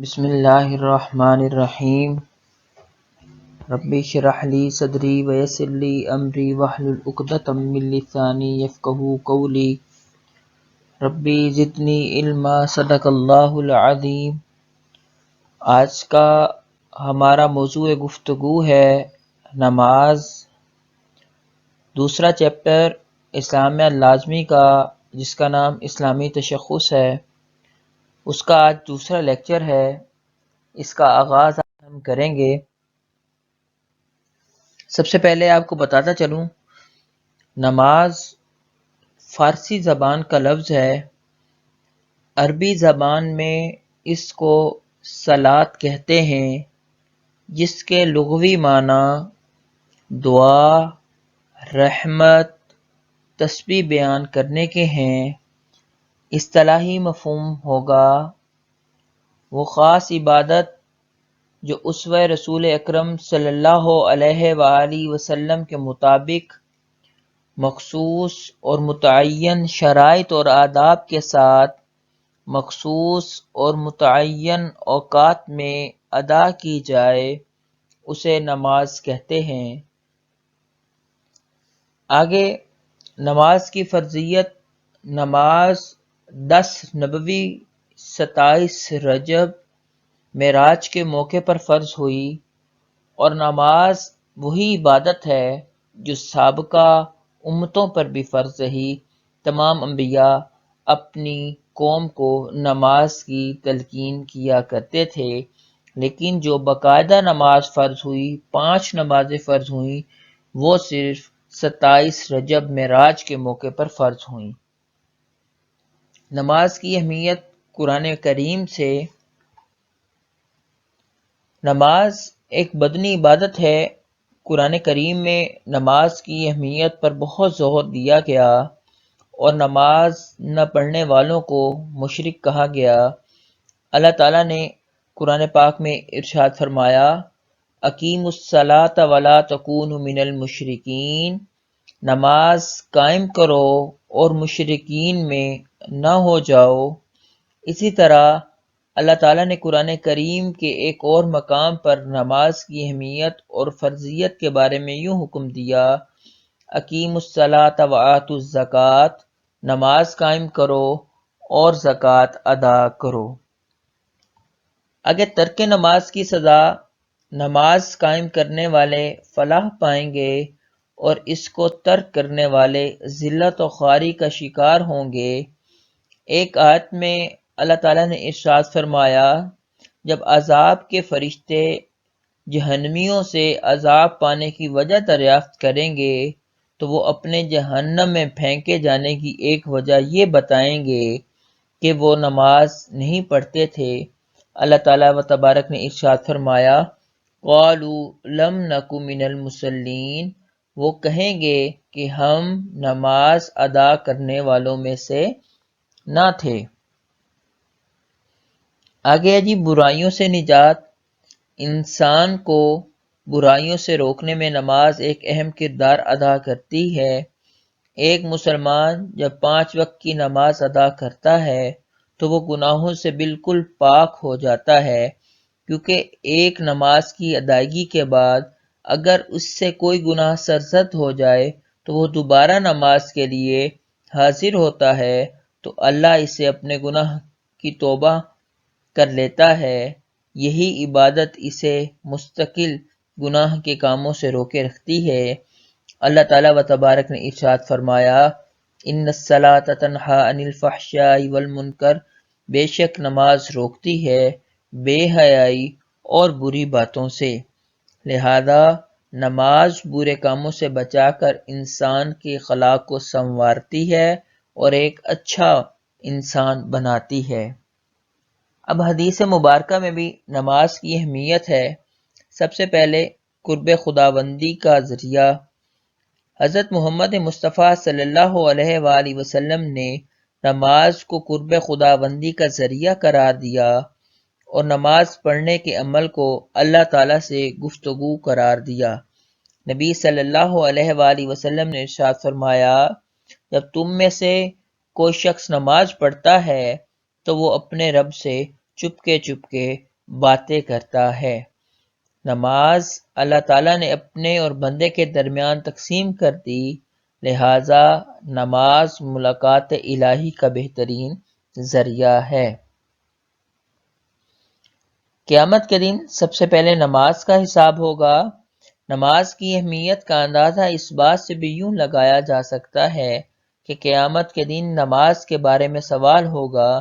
بسم اللہ الرحمن الرحیم رب اشرح لی صدری ویسر لی امری واحلل عقدۃ من لسانی یفقہوا قولی ربی زدنی علما صدق اللہ العظیم۔ آج کا ہمارا موضوع گفتگو ہے نماز، دوسرا چیپٹر اسلامیہ لازمی کا، جس کا نام اسلامی تشخص ہے، اس کا آج دوسرا لیکچر ہے۔ اس کا آغاز ہم کریں گے۔ سب سے پہلے آپ کو بتاتا چلوں، نماز فارسی زبان کا لفظ ہے، عربی زبان میں اس کو صلاۃ کہتے ہیں، جس کے لغوی معنی دعا، رحمت، تسبیح بیان کرنے کے ہیں۔ اصطلاحی مفہوم ہوگا وہ خاص عبادت جو اسوہ رسول اکرم صلی اللہ علیہ وآلہ وسلم کے مطابق مخصوص اور متعین شرائط اور آداب کے ساتھ مخصوص اور متعین اوقات میں ادا کی جائے، اسے نماز کہتے ہیں۔ آگے نماز کی فرضیت۔ نماز 10 نبوی 27 رجب معراج کے موقع پر فرض ہوئی، اور نماز وہی عبادت ہے جو سابقہ امتوں پر بھی فرض رہی۔ تمام انبیاء اپنی قوم کو نماز کی تلقین کیا کرتے تھے، لیکن جو باقاعدہ نماز فرض ہوئی، 5 نمازیں فرض ہوئیں، وہ صرف 27 رجب معراج کے موقع پر فرض ہوئیں۔ نماز کی اہمیت قرآن کریم سے۔ نماز ایک بدنی عبادت ہے۔ قرآن کریم میں نماز کی اہمیت پر بہت زور دیا گیا، اور نماز نہ پڑھنے والوں کو مشرک کہا گیا۔ اللہ تعالیٰ نے قرآن پاک میں ارشاد فرمایا، اقیموا الصلاۃ ولا تکونوا من المشرکین، نماز قائم کرو اور مشرکین میں نہ ہو جاؤ۔ اسی طرح اللہ تعالیٰ نے قرآن کریم کے ایک اور مقام پر نماز کی اہمیت اور فرضیت کے بارے میں یوں حکم دیا، اقیموا الصلاۃ وآتوا الزکوٰۃ، نماز قائم کرو اور زکوٰۃ ادا کرو۔ اگر ترک نماز کی سزا، نماز قائم کرنے والے فلاح پائیں گے اور اس کو ترک کرنے والے ذلت و خواری کا شکار ہوں گے۔ ایک آیت میں اللہ تعالیٰ نے ارشاد فرمایا، جب عذاب کے فرشتے جہنمیوں سے عذاب پانے کی وجہ دریافت کریں گے تو وہ اپنے جہنم میں پھینکے جانے کی ایک وجہ یہ بتائیں گے کہ وہ نماز نہیں پڑھتے تھے۔ اللہ تعالیٰ و تبارک نے ارشاد فرمایا، قالوا لم نک من المصلین، وہ کہیں گے کہ ہم نماز ادا کرنے والوں میں سے نہ تھے۔ آگے جی برائیوں سے نجات۔ انسان کو برائیوں سے روکنے میں نماز ایک اہم کردار ادا کرتی ہے۔ ایک مسلمان جب 5 وقت کی نماز ادا کرتا ہے تو وہ گناہوں سے بالکل پاک ہو جاتا ہے، کیونکہ ایک نماز کی ادائیگی کے بعد اگر اس سے کوئی گناہ سرزد ہو جائے تو وہ دوبارہ نماز کے لیے حاضر ہوتا ہے تو اللہ اسے اپنے گناہ کی توبہ کر لیتا ہے۔ یہی عبادت اسے مستقل گناہ کے کاموں سے روکے رکھتی ہے۔ اللہ تعالیٰ و تبارک نے ارشاد فرمایا، ان الصلاۃ تنہی عن الفحشاء والمنکر، بے شک نماز روکتی ہے بے حیائی اور بری باتوں سے۔ لہذا نماز برے کاموں سے بچا کر انسان کے اخلاق کو سنوارتی ہے اور ایک اچھا انسان بناتی ہے۔ اب حدیث مبارکہ میں بھی نماز کی اہمیت ہے۔ سب سے پہلے قرب خداوندی کا ذریعہ۔ حضرت محمد مصطفیٰ صلی اللہ علیہ وآلہ وسلم نے نماز کو قرب خداوندی کا ذریعہ قرار دیا، اور نماز پڑھنے کے عمل کو اللہ تعالیٰ سے گفتگو قرار دیا۔ نبی صلی اللہ علیہ وآلہ وسلم نے ارشاد فرمایا، جب تم میں سے کوئی شخص نماز پڑھتا ہے تو وہ اپنے رب سے چپکے باتیں کرتا ہے۔ نماز اللہ تعالیٰ نے اپنے اور بندے کے درمیان تقسیم کر دی، لہٰذا نماز ملاقات الہی کا بہترین ذریعہ ہے۔ قیامت کے دن سب سے پہلے نماز کا حساب ہوگا۔ نماز کی اہمیت کا اندازہ اس بات سے بھی یوں لگایا جا سکتا ہے کہ قیامت کے دن نماز کے بارے میں سوال ہوگا۔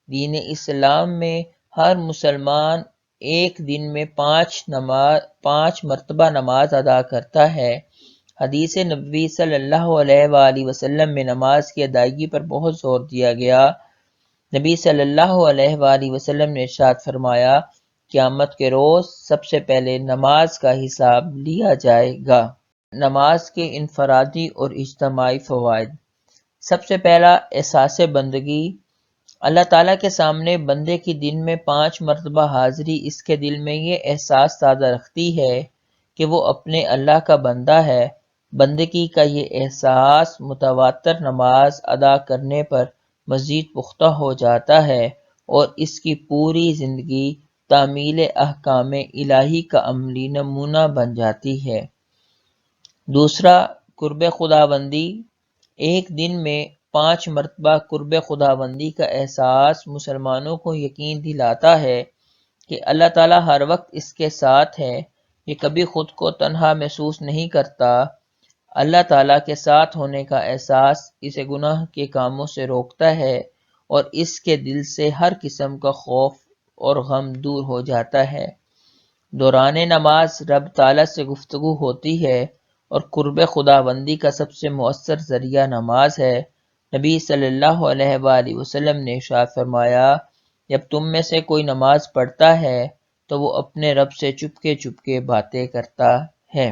دین اسلام میں ہر مسلمان ایک دن میں 5 مرتبہ نماز ادا کرتا ہے۔ حدیث نبوی صلی اللہ علیہ وآلہ وسلم میں نماز کی ادائیگی پر بہت زور دیا گیا۔ نبی صلی اللہ علیہ وآلہ وسلم نے ارشاد فرمایا، قیامت کے روز سب سے پہلے نماز کا حساب لیا جائے گا۔ نماز کے انفرادی اور اجتماعی فوائد۔ سب سے پہلا، احساس بندگی۔ اللہ تعالیٰ کے سامنے بندے کی دن میں 5 مرتبہ حاضری اس کے دل میں یہ احساس تازہ رکھتی ہے کہ وہ اپنے اللہ کا بندہ ہے۔ بندگی کا یہ احساس متواتر نماز ادا کرنے پر مزید پختہ ہو جاتا ہے اور اس کی پوری زندگی تعمیل احکام الہی کا عملی نمونہ بن جاتی ہے۔ دوسرا، قرب خداوندی۔ ایک دن میں 5 مرتبہ قرب خداوندی کا احساس مسلمانوں کو یقین دلاتا ہے کہ اللہ تعالیٰ ہر وقت اس کے ساتھ ہے۔ یہ کبھی خود کو تنہا محسوس نہیں کرتا۔ اللہ تعالیٰ کے ساتھ ہونے کا احساس اسے گناہ کے کاموں سے روکتا ہے اور اس کے دل سے ہر قسم کا خوف اور غم دور ہو جاتا ہے۔ دوران نماز رب تعالیٰ سے گفتگو ہوتی ہے اور قرب خداوندی کا سب سے مؤثر ذریعہ نماز ہے۔ نبی صلی اللہ علیہ وآلہ وسلم نے ارشاد فرمایا، جب تم میں سے کوئی نماز پڑھتا ہے تو وہ اپنے رب سے چپکے باتیں کرتا ہے۔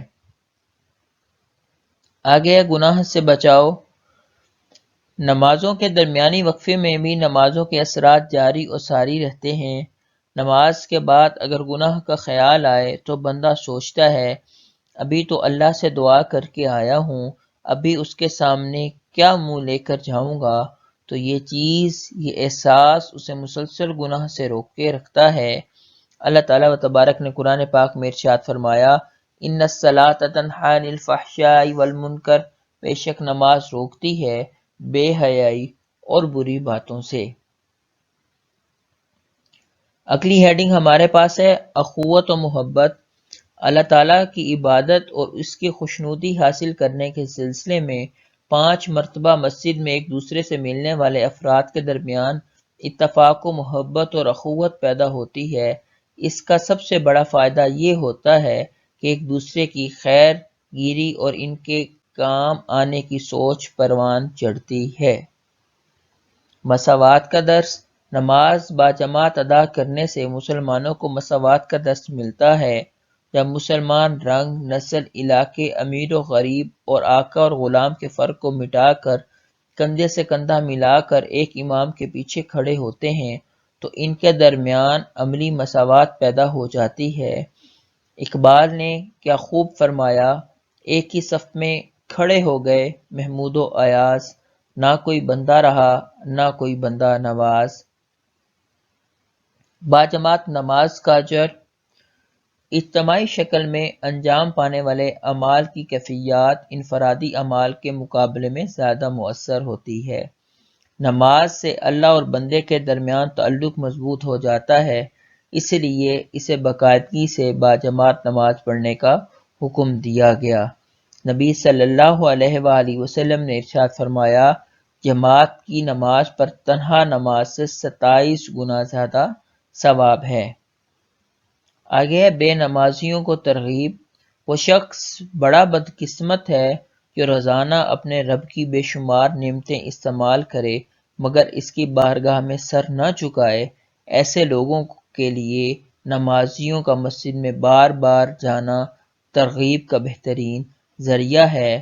آگے گناہ سے بچاؤ۔ نمازوں کے درمیانی وقفے میں بھی نمازوں کے اثرات جاری و ساری رہتے ہیں۔ نماز کے بعد اگر گناہ کا خیال آئے تو بندہ سوچتا ہے، ابھی تو اللہ سے دعا کر کے آیا ہوں، ابھی اس کے سامنے کیا منہ لے کر جاؤں گا؟ تو یہ چیز، یہ احساس اسے مسلسل گناہ سے روک کے رکھتا ہے۔ اللہ تعالیٰ و تبارک نے قرآن پاک میں ارشاد فرمایا، ان الصلاۃ تنہی عن الفحشاء والمنکر، بے شک نماز روکتی ہے بے حیائی اور بری باتوں سے۔ اگلی ہیڈنگ ہمارے پاس ہے اخوت و محبت۔ اللہ تعالیٰ کی عبادت اور اس کی خوشنودی حاصل کرنے کے سلسلے میں 5 مرتبہ مسجد میں ایک دوسرے سے ملنے والے افراد کے درمیان اتفاق و محبت اور اخوت پیدا ہوتی ہے۔ اس کا سب سے بڑا فائدہ یہ ہوتا ہے کہ ایک دوسرے کی خیر گیری اور ان کے کام آنے کی سوچ پروان چڑھتی ہے۔ مساوات کا درس۔ نماز باجماعت ادا کرنے سے مسلمانوں کو مساوات کا درس ملتا ہے۔ جب مسلمان رنگ، نسل، علاقے، امیر و غریب اور آقا اور غلام کے فرق کو مٹا کر کندھے سے کندھا ملا کر ایک امام کے پیچھے کھڑے ہوتے ہیں تو ان کے درمیان عملی مساوات پیدا ہو جاتی ہے۔ اقبال نے کیا خوب فرمایا، ایک ہی صف میں کھڑے ہو گئے محمود و ایاز، نہ کوئی بندہ رہا نہ کوئی بندہ نواز۔ باجماعت نماز کا اجر۔ اجتماعی شکل میں انجام پانے والے اعمال کی کیفیات انفرادی اعمال کے مقابلے میں زیادہ مؤثر ہوتی ہے۔ نماز سے اللہ اور بندے کے درمیان تعلق مضبوط ہو جاتا ہے، اس لیے اسے باقاعدگی سے باجماعت نماز پڑھنے کا حکم دیا گیا۔ نبی صلی اللہ علیہ وآلہ وسلم نے ارشاد فرمایا، جماعت کی نماز پر تنہا نماز سے 27 گنا زیادہ ثواب ہے۔ آگے ہے بے نمازیوں کو ترغیب۔ وہ شخص بڑا بدقسمت ہے جو روزانہ اپنے رب کی بے شمار نعمتیں استعمال کرے مگر اس کی بارگاہ میں سر نہ جھکائے۔ ایسے لوگوں کے لیے نمازیوں کا مسجد میں بار بار جانا ترغیب کا بہترین ذریعہ ہے۔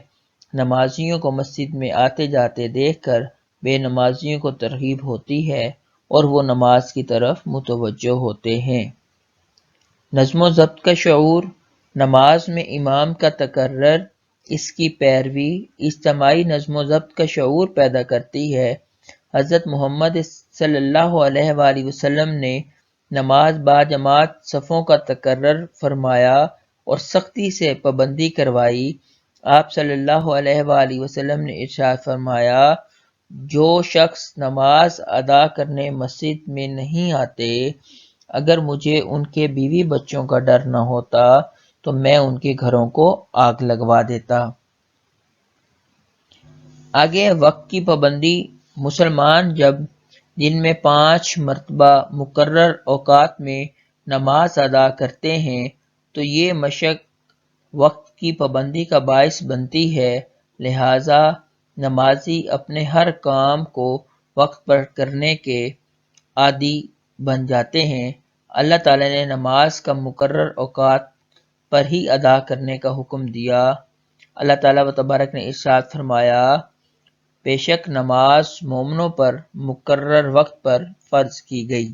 نمازیوں کو مسجد میں آتے جاتے دیکھ کر بے نمازیوں کو ترغیب ہوتی ہے اور وہ نماز کی طرف متوجہ ہوتے ہیں۔ نظم و ضبط کا شعور۔ نماز میں امام کا تقرر، اس کی پیروی اجتماعی نظم و ضبط کا شعور پیدا کرتی ہے۔ حضرت محمد صلی اللہ علیہ وآلہ وسلم نے نماز با جماعت صفوں کا تقرر فرمایا اور سختی سے پابندی کروائی۔ آپ صلی اللہ علیہ وآلہ وسلم نے ارشاد فرمایا، جو شخص نماز ادا کرنے مسجد میں نہیں آتے، اگر مجھے ان کے بیوی بچوں کا ڈر نہ ہوتا تو میں ان کے گھروں کو آگ لگوا دیتا۔ آگے وقت کی پابندی۔ مسلمان جب دن میں 5 مرتبہ مقرر اوقات میں نماز ادا کرتے ہیں تو یہ مشق وقت کی پابندی کا باعث بنتی ہے، لہٰذا نمازی اپنے ہر کام کو وقت پر کرنے کے عادی بن جاتے ہیں۔ اللہ تعالیٰ نے نماز کا مقرر اوقات پر ہی ادا کرنے کا حکم دیا۔ اللہ تعالیٰ تبارک نے ارشاد فرمایا، بے شک نماز مومنوں پر مقرر وقت پر فرض کی گئی۔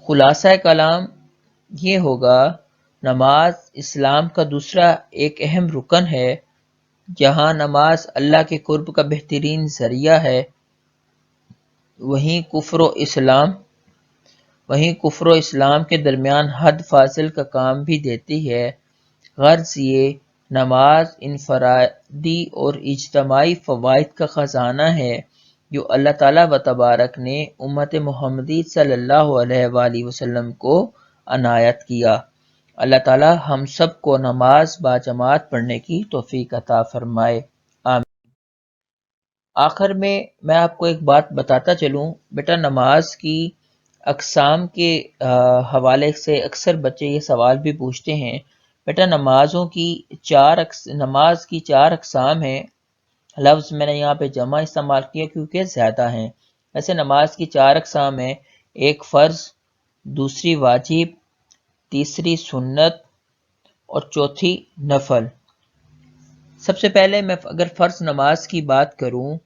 خلاصہ کلام یہ ہوگا، نماز اسلام کا دوسرا ایک اہم رکن ہے۔ جہاں نماز اللہ کے قرب کا بہترین ذریعہ ہے، وہیں کفر و اسلام کے درمیان حد فاصل کا کام بھی دیتی ہے۔ غرض یہ نماز انفرادی اور اجتماعی فوائد کا خزانہ ہے جو اللہ تعالیٰ و تبارک نے امت محمدی صلی اللہ علیہ وآلہ وسلم کو عنایت کیا۔ اللہ تعالیٰ ہم سب کو نماز با جماعت پڑھنے کی توفیق عطا فرمائے، آمین۔ آخر میں آپ کو ایک بات بتاتا چلوں، بیٹا نماز کی اقسام کے حوالے سے اکثر بچے یہ سوال بھی پوچھتے ہیں، بیٹا نماز کی 4 اقسام ہیں۔ لفظ میں نے یہاں پہ جمع استعمال کیا کیونکہ زیادہ ہیں۔ ایسے نماز کی 4 اقسام ہیں، ایک فرض، دوسری واجب، تیسری سنت اور چوتھی نفل۔ سب سے پہلے میں اگر فرض نماز کی بات کروں،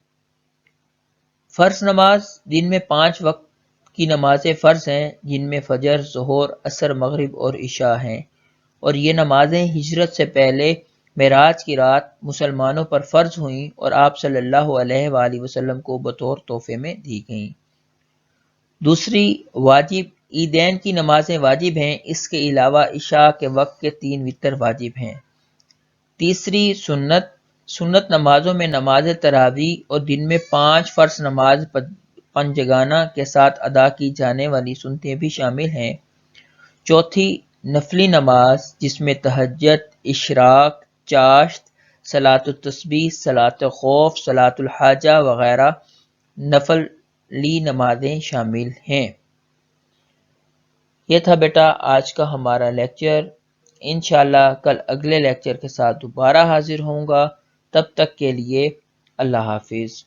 فرض نماز دن میں 5 وقت کی نمازیں فرض ہیں، جن میں فجر، ظہر، عصر، مغرب اور عشاء ہیں، اور یہ نمازیں ہجرت سے پہلے معراج کی رات مسلمانوں پر فرض ہوئیں اور آپ صلی اللہ علیہ وآلہ وسلم کو بطور تحفے میں دی گئیں۔ دوسری واجب، عیدین کی نمازیں واجب ہیں، اس کے علاوہ عشاء کے وقت کے 3 وتر واجب ہیں۔ تیسری سنت نمازوں میں نماز تراویح اور دن میں 5 فرض نماز پنجگانہ کے ساتھ ادا کی جانے والی سنتیں بھی شامل ہیں۔ چوتھی نفلی نماز، جس میں تہجد، اشراق، چاشت، صلاۃ التسبیح، صلاۃ خوف، صلاۃ الحاجہ وغیرہ نفلی نمازیں شامل ہیں۔ یہ تھا بیٹا آج کا ہمارا لیکچر۔ انشاءاللہ کل اگلے لیکچر کے ساتھ دوبارہ حاضر ہوں گا، تب تک کے لیے اللہ حافظ۔